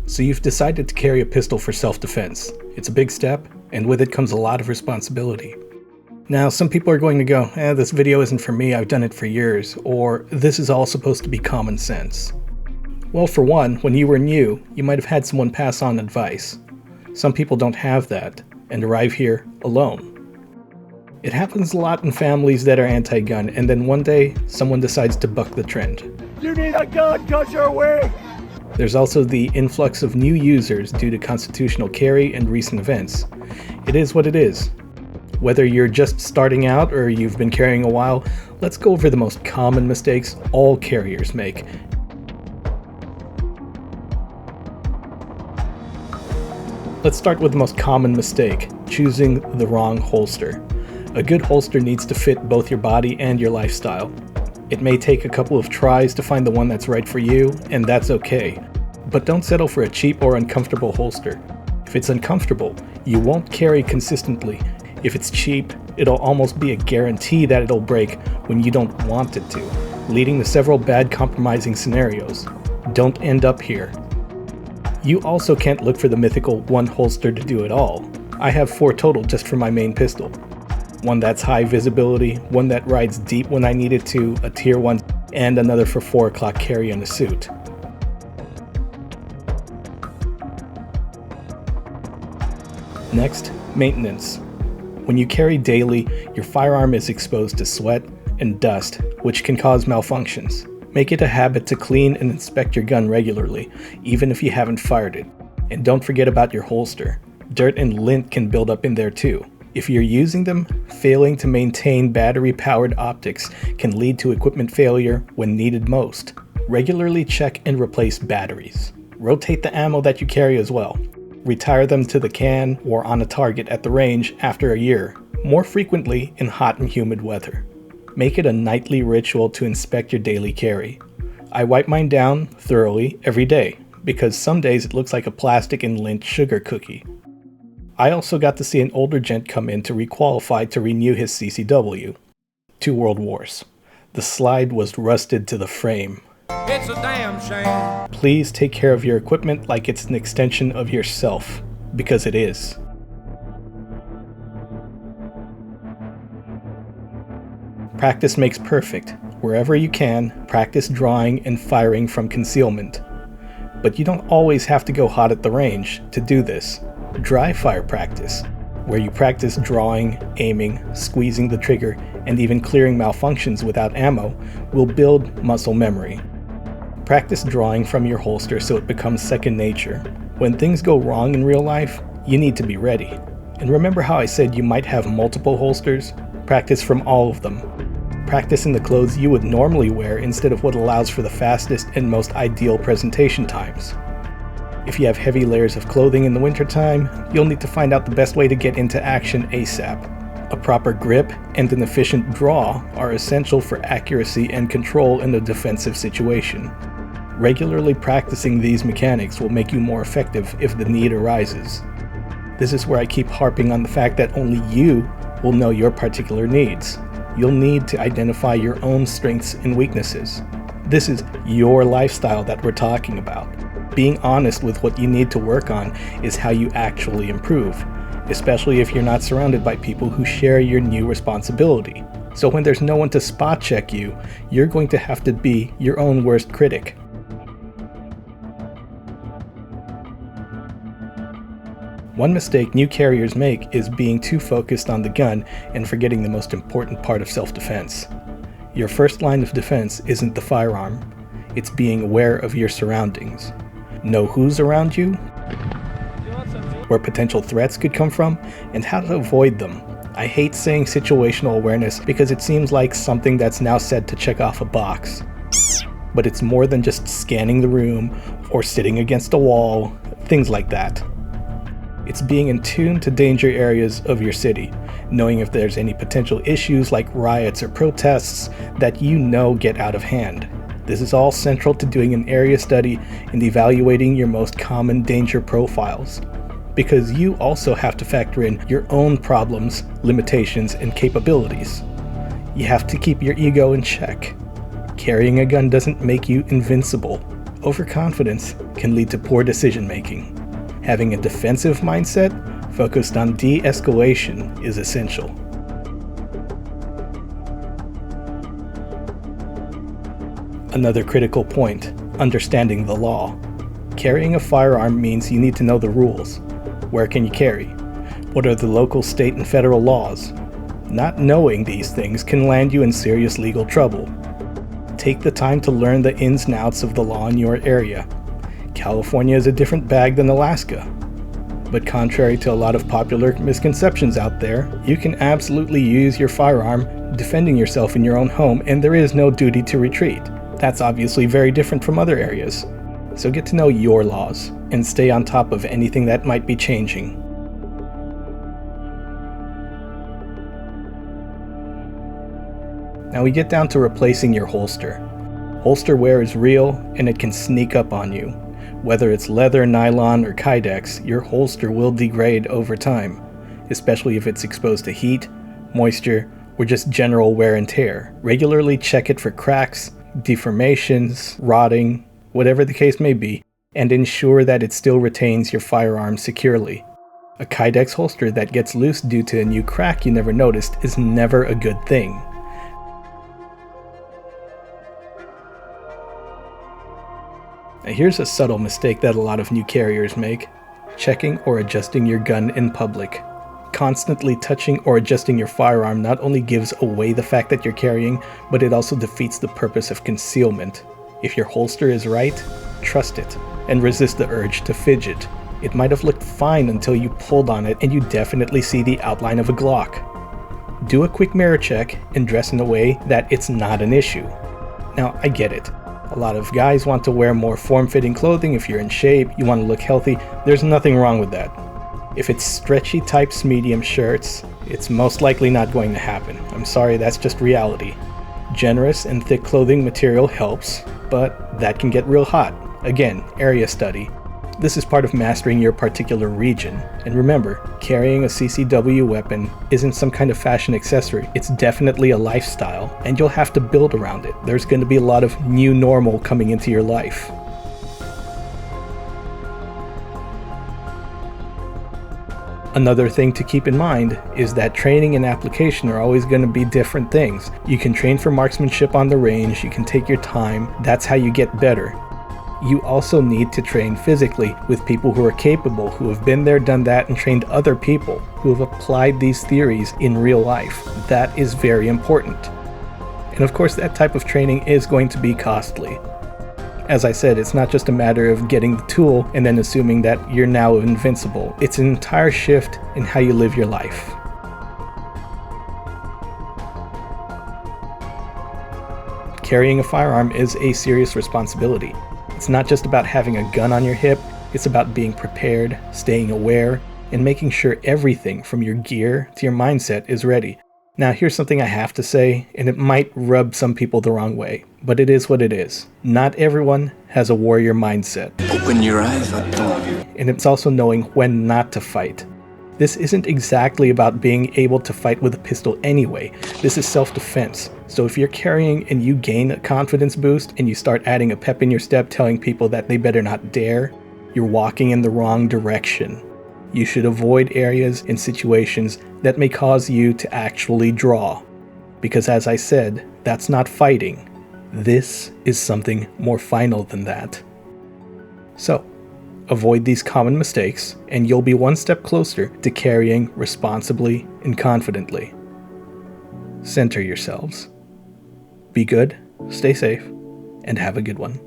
So you've decided to carry a pistol for self-defense. It's a big step, and with it comes a lot of responsibility. Now, some people are going to go, this video isn't for me, I've done it for years, or this is all supposed to be common sense. Well, for one, when you were new, you might have had someone pass on advice. Some people don't have that, and arrive here alone. It happens a lot in families that are anti-gun, and then one day, someone decides to buck the trend. You need a gun because you're weak! There's also the influx of new users due to constitutional carry and recent events. It is what it is. Whether you're just starting out or you've been carrying a while, let's go over the most common mistakes all carriers make. Let's start with the most common mistake, choosing the wrong holster. A good holster needs to fit both your body and your lifestyle. It may take a couple of tries to find the one that's right for you, and that's okay. But don't settle for a cheap or uncomfortable holster. If it's uncomfortable, you won't carry consistently. If it's cheap, it'll almost be a guarantee that it'll break when you don't want it to, leading to several bad compromising scenarios. Don't end up here. You also can't look for the mythical one holster to do it all. I have 4 total just for my main pistol. One that's high visibility, one that rides deep when I need it to, a tier 1, and another for 4 o'clock carry in a suit. Next, maintenance. When you carry daily, your firearm is exposed to sweat and dust, which can cause malfunctions. Make it a habit to clean and inspect your gun regularly, even if you haven't fired it. And don't forget about your holster. Dirt and lint can build up in there too. If you're using them, failing to maintain battery-powered optics can lead to equipment failure when needed most. Regularly check and replace batteries. Rotate the ammo that you carry as well. Retire them to the can or on a target at the range after a year, more frequently in hot and humid weather. Make it a nightly ritual to inspect your daily carry. I wipe mine down thoroughly every day, because some days it looks like a plastic and lint sugar cookie. I also got to see an older gent come in to requalify to renew his CCW. 2 World Wars. The slide was rusted to the frame. It's a damn shame. Please take care of your equipment like it's an extension of yourself, because it is. Practice makes perfect. Wherever you can, practice drawing and firing from concealment. But you don't always have to go hot at the range to do this. Dry fire practice, where you practice drawing, aiming, squeezing the trigger, and even clearing malfunctions without ammo, will build muscle memory. Practice drawing from your holster so it becomes second nature. When things go wrong in real life, you need to be ready. And remember how I said you might have multiple holsters? Practice from all of them. Practice in the clothes you would normally wear instead of what allows for the fastest and most ideal presentation times. If you have heavy layers of clothing in the wintertime, you'll need to find out the best way to get into action ASAP. A proper grip and an efficient draw are essential for accuracy and control in a defensive situation. Regularly practicing these mechanics will make you more effective if the need arises. This is where I keep harping on the fact that only you will know your particular needs. You'll need to identify your own strengths and weaknesses. This is your lifestyle that we're talking about. Being honest with what you need to work on is how you actually improve, especially if you're not surrounded by people who share your new responsibility. So when there's no one to spot check you, you're going to have to be your own worst critic. One mistake new carriers make is being too focused on the gun and forgetting the most important part of self-defense. Your first line of defense isn't the firearm, it's being aware of your surroundings. Know who's around you, where potential threats could come from, and how to avoid them. I hate saying situational awareness because it seems like something that's now said to check off a box. But it's more than just scanning the room or sitting against a wall, things like that. It's being in tune to danger areas of your city, knowing if there's any potential issues like riots or protests that you know get out of hand. This is all central to doing an area study and evaluating your most common danger profiles, because you also have to factor in your own problems, limitations, and capabilities. You have to keep your ego in check. Carrying a gun doesn't make you invincible. Overconfidence can lead to poor decision-making. Having a defensive mindset focused on de-escalation is essential. Another critical point, understanding the law. Carrying a firearm means you need to know the rules. Where can you carry? What are the local, state, and federal laws? Not knowing these things can land you in serious legal trouble. Take the time to learn the ins and outs of the law in your area. California is a different bag than Alaska. But contrary to a lot of popular misconceptions out there, you can absolutely use your firearm defending yourself in your own home, and there is no duty to retreat. That's obviously very different from other areas. So get to know your laws and stay on top of anything that might be changing. Now we get down to replacing your holster. Holster wear is real and it can sneak up on you. Whether it's leather, nylon, or Kydex, your holster will degrade over time, especially if it's exposed to heat, moisture, or just general wear and tear. Regularly check it for cracks, deformations, rotting, whatever the case may be, and ensure that it still retains your firearm securely. A Kydex holster that gets loose due to a new crack you never noticed is never a good thing. Now here's a subtle mistake that a lot of new carriers make: checking or adjusting your gun in public. Constantly touching or adjusting your firearm not only gives away the fact that you're carrying, but it also defeats the purpose of concealment. If your holster is right, trust it, and resist the urge to fidget. It might have looked fine until you pulled on it and you definitely see the outline of a Glock. Do a quick mirror check and dress in a way that it's not an issue. Now, I get it. A lot of guys want to wear more form-fitting clothing. If you're in shape, you want to look healthy, there's nothing wrong with that. If it's stretchy types medium shirts, it's most likely not going to happen. I'm sorry, that's just reality. Generous and thick clothing material helps, but that can get real hot. Again, area study. This is part of mastering your particular region. And remember, carrying a CCW weapon isn't some kind of fashion accessory. It's definitely a lifestyle, and you'll have to build around it. There's going to be a lot of new normal coming into your life. Another thing to keep in mind is that training and application are always going to be different things. You can train for marksmanship on the range, you can take your time, that's how you get better. You also need to train physically with people who are capable, who have been there, done that, and trained other people who have applied these theories in real life. That is very important. And of course, that type of training is going to be costly. As I said, it's not just a matter of getting the tool and then assuming that you're now invincible. It's an entire shift in how you live your life. Carrying a firearm is a serious responsibility. It's not just about having a gun on your hip, it's about being prepared, staying aware, and making sure everything from your gear to your mindset is ready. Now here's something I have to say, and it might rub some people the wrong way, but it is what it is. Not everyone has a warrior mindset. Open your eyes, Antonio. And it's also knowing when not to fight. This isn't exactly about being able to fight with a pistol anyway. This is self-defense. So if you're carrying and you gain a confidence boost and you start adding a pep in your step telling people that they better not dare, you're walking in the wrong direction. You should avoid areas and situations that may cause you to actually draw. Because as I said, that's not fighting. This is something more final than that. So, avoid these common mistakes, and you'll be one step closer to carrying responsibly and confidently. Center yourselves. Be good, stay safe, and have a good one.